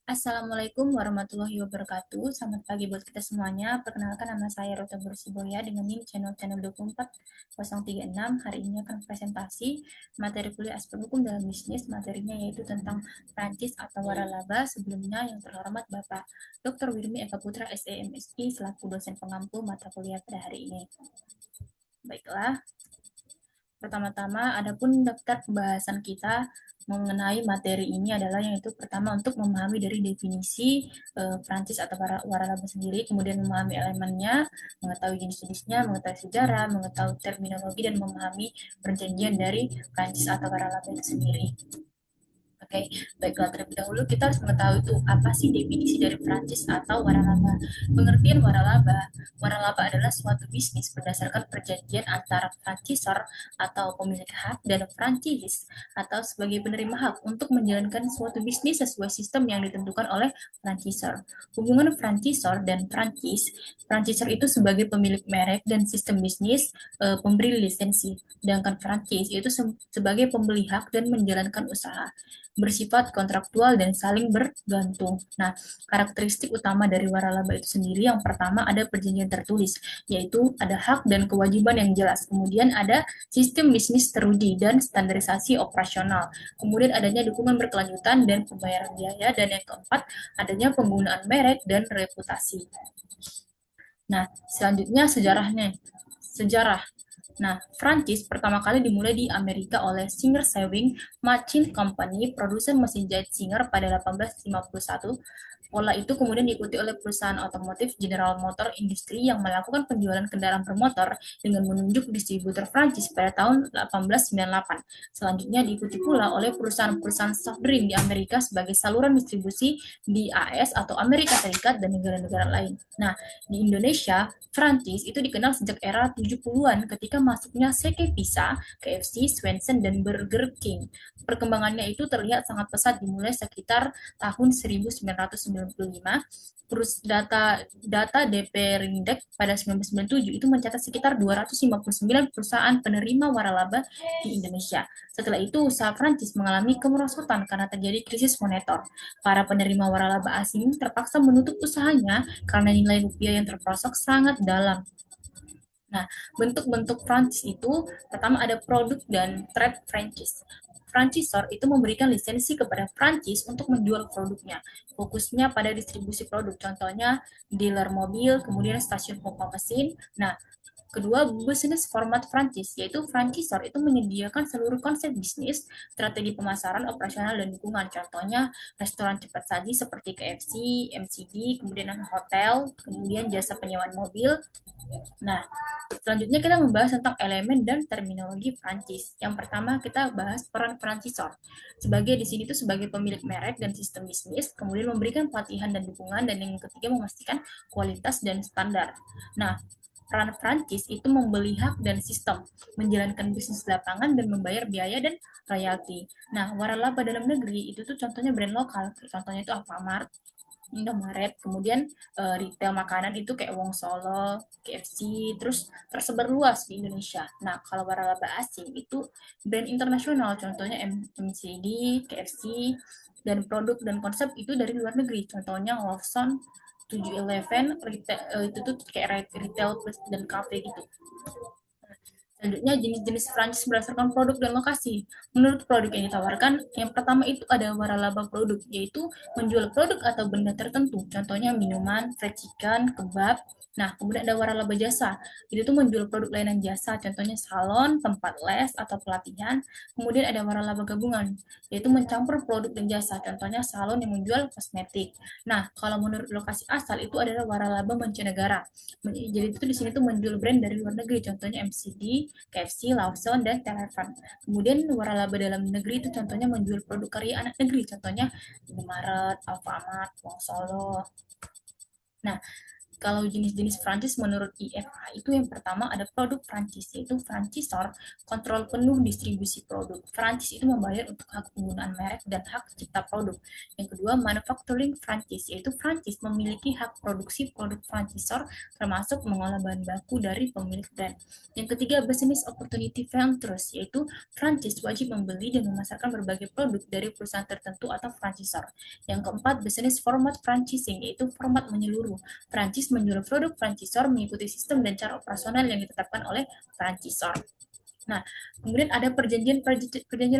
Assalamualaikum warahmatullahi wabarakatuh. Selamat pagi buat kita semuanya. Perkenalkan nama saya Rota Bursiboya dengan NIM channel 24036. Hari ini akan presentasi materi kuliah aspek hukum dalam bisnis. Materinya yaitu tentang Prancis atau waralaba. Sebelumnya yang terhormat Bapak Dr. Wirmi Eka Putra SEMSI selaku dosen pengampu mata kuliah pada hari ini. Baiklah, pertama-tama adapun daftar pembahasan kita mengenai materi ini adalah yang itu pertama untuk memahami dari definisi Prancis atau waralaba sendiri, kemudian memahami elemennya, mengetahui jenis-jenisnya, mengetahui sejarah, mengetahui terminologi, dan memahami perjanjian dari Prancis atau waralaba itu sendiri. Oke, baiklah terlebih dahulu kita harus mengetahui itu apa sih definisi dari Prancis atau waralaba. Pengertian waralaba, waralaba adalah suatu bisnis berdasarkan perjanjian antara franchisor atau pemilik hak dan Francis atau sebagai penerima hak untuk menjalankan suatu bisnis sesuai sistem yang ditentukan oleh franchisor. Hubungan franchisor dan Francis, franchisor itu sebagai pemilik merek dan sistem bisnis, pemberi lisensi, sedangkan Francis itu sebagai pembeli hak dan menjalankan usaha bersifat kontraktual dan saling bergantung. Nah, karakteristik utama dari waralaba itu sendiri yang pertama ada perjanjian tertulis, yaitu ada hak dan kewajiban yang jelas. Kemudian ada sistem bisnis teruji dan standarisasi operasional. Kemudian adanya dukungan berkelanjutan dan pembayaran biaya. Dan yang keempat, adanya penggunaan merek dan reputasi. Nah, selanjutnya sejarahnya. Sejarah. Nah, Prancis pertama kali dimulai di Amerika oleh Singer Sewing Machine Company, produsen mesin jahit Singer pada 1851. Pola itu kemudian diikuti oleh perusahaan otomotif General Motor Industry yang melakukan penjualan kendaraan bermotor dengan menunjuk distributor Prancis pada tahun 1898. Selanjutnya diikuti pula oleh perusahaan-perusahaan soft drink di Amerika sebagai saluran distribusi di AS atau Amerika Serikat dan negara-negara lain. Nah, di Indonesia, Prancis itu dikenal sejak era 70-an ketika masuknya Seke Pizza, KFC, Swensen, dan Burger King. Perkembangannya itu terlihat sangat pesat dimulai sekitar tahun 1995. Terus data DP Rindek pada 1997 itu mencatat sekitar 259 perusahaan penerima waralaba di Indonesia. Setelah itu, usaha Prancis mengalami kemerosotan karena terjadi krisis moneter. Para penerima waralaba asing terpaksa menutup usahanya karena nilai rupiah yang terperosok sangat dalam. Nah, bentuk-bentuk Prancis itu pertama ada produk dan trade franchise. Franchisor itu memberikan lisensi kepada Prancis untuk menjual produknya. Fokusnya pada distribusi produk, contohnya dealer mobil, kemudian stasiun pompa mesin. Nah, kedua, bisnis format Prancis, yaitu franchisor itu menyediakan seluruh konsep bisnis, strategi pemasaran, operasional, dan dukungan. Contohnya, restoran cepat saji seperti KFC, McD, kemudian hotel, kemudian jasa penyewaan mobil. Nah, selanjutnya kita membahas tentang elemen dan terminologi Prancis. Yang pertama kita bahas peran franchisor. Sebagai di sini itu sebagai pemilik merek dan sistem bisnis, kemudian memberikan pelatihan dan dukungan, dan yang ketiga memastikan kualitas dan standar. Nah, peran Prancis itu membeli hak dan sistem, menjalankan bisnis lapangan dan membayar biaya dan royalti. Nah, waralaba dalam negeri itu tuh contohnya brand lokal, contohnya itu Alfamart, Indomaret, kemudian retail makanan itu kayak Wong Solo, KFC, terus tersebar luas di Indonesia. Nah, kalau waralaba asing itu brand internasional, contohnya MCD, KFC, dan produk dan konsep itu dari luar negeri, contohnya Lawson, 7-Eleven, retail, itu tuh kayak retail plus dan cafe gitu. Selanjutnya, jenis-jenis franchise berdasarkan produk dan lokasi. Menurut produk yang ditawarkan, yang pertama itu ada waralaba produk, yaitu menjual produk atau benda tertentu. Contohnya minuman, fried chicken, kebab. Nah, kemudian ada waralaba jasa. Itu tuh menjual produk layanan jasa, contohnya salon, tempat les, atau pelatihan. Kemudian ada waralaba gabungan, yaitu mencampur produk dan jasa. Contohnya salon yang menjual kosmetik. Nah, kalau menurut lokasi asal itu adalah waralaba mancanegara. Jadi itu di sini tuh menjual brand dari luar negeri, contohnya MCD, KFC, Lawson, dan Telepon. Kemudian waralaba dalam negeri itu contohnya menjual produk karya anak negeri, contohnya Indomaret, Alfamart, Wong Solo. Nah, Kalau jenis-jenis franchise menurut IFA itu yang pertama ada produk franchise, yaitu franchisor kontrol penuh distribusi produk. Franchise itu membayar untuk hak penggunaan merek dan hak cipta produk. Yang kedua, manufacturing franchise, yaitu franchise memiliki hak produksi produk franchisor termasuk mengolah bahan baku dari pemilik brand. Yang ketiga, business opportunity ventures, yaitu franchise wajib membeli dan memasarkan berbagai produk dari perusahaan tertentu atau franchisor. Yang keempat, business format franchising, yaitu format menyeluruh. Prancis menyuruh produk franchisor mengikuti sistem dan cara operasional yang ditetapkan oleh franchisor. Nah, kemudian ada perjanjian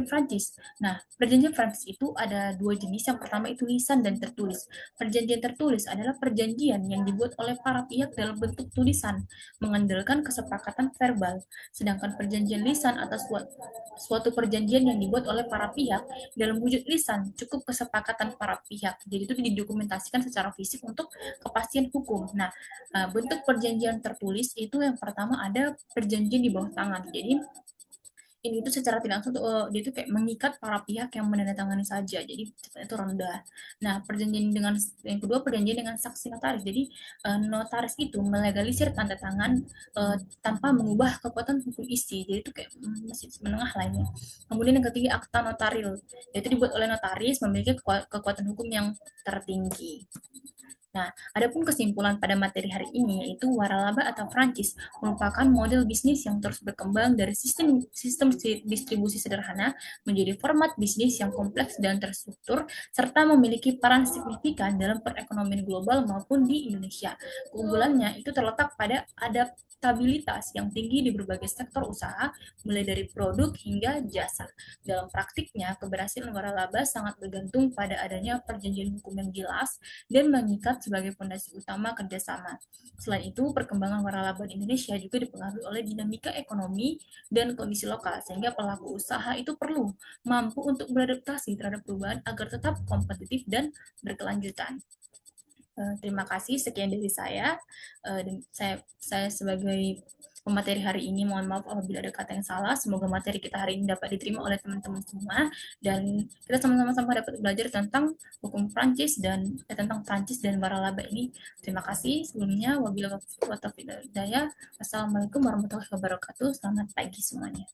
Prancis. Nah, perjanjian Prancis itu ada dua jenis. Yang pertama itu lisan dan tertulis. Perjanjian tertulis adalah perjanjian yang dibuat oleh para pihak dalam bentuk tulisan, mengandalkan kesepakatan verbal. Sedangkan perjanjian lisan atau suatu perjanjian yang dibuat oleh para pihak dalam wujud lisan, cukup kesepakatan para pihak. Jadi itu didokumentasikan secara fisik untuk kepastian hukum. Nah, bentuk perjanjian tertulis itu yang pertama ada perjanjian di bawah tangan. Jadi ini itu secara tidak langsung dia itu kayak mengikat para pihak yang menandatangani saja. Jadi itu rendah. Nah, perjanjian dengan yang kedua perjanjian dengan saksi notaris. Jadi notaris itu melegalisir tanda tangan tanpa mengubah kekuatan hukum isi. Jadi itu kayak masih menengah lainnya. Kemudian yang ketiga akta notaril. Yaitu dibuat oleh notaris memiliki kekuatan hukum yang tertinggi. Nah, adapun kesimpulan pada materi hari ini yaitu waralaba atau franchise merupakan model bisnis yang terus berkembang dari sistem distribusi sederhana menjadi format bisnis yang kompleks dan terstruktur serta memiliki peran signifikan dalam perekonomian global maupun di Indonesia. Keunggulannya itu terletak pada adaptabilitas yang tinggi di berbagai sektor usaha, mulai dari produk hingga jasa. Dalam praktiknya, keberhasilan waralaba sangat bergantung pada adanya perjanjian hukum yang jelas dan mengikat sebagai fondasi utama kerjasama. Selain itu, perkembangan waralaba di Indonesia juga dipengaruhi oleh dinamika ekonomi dan kondisi lokal, sehingga pelaku usaha itu perlu mampu untuk beradaptasi terhadap perubahan agar tetap kompetitif dan berkelanjutan. Terima kasih, sekian dari saya. Dan saya sebagai pemateri hari ini mohon maaf apabila ada kata yang salah. Semoga materi kita hari ini dapat diterima oleh teman-teman semua dan kita sama-sama dapat belajar tentang hukum Prancis dan tentang Prancis dan waralaba ini. Terima kasih sebelumnya. Wabillahi taufiq wal hidayah. Wassalamualaikum warahmatullahi wabarakatuh. Selamat pagi semuanya.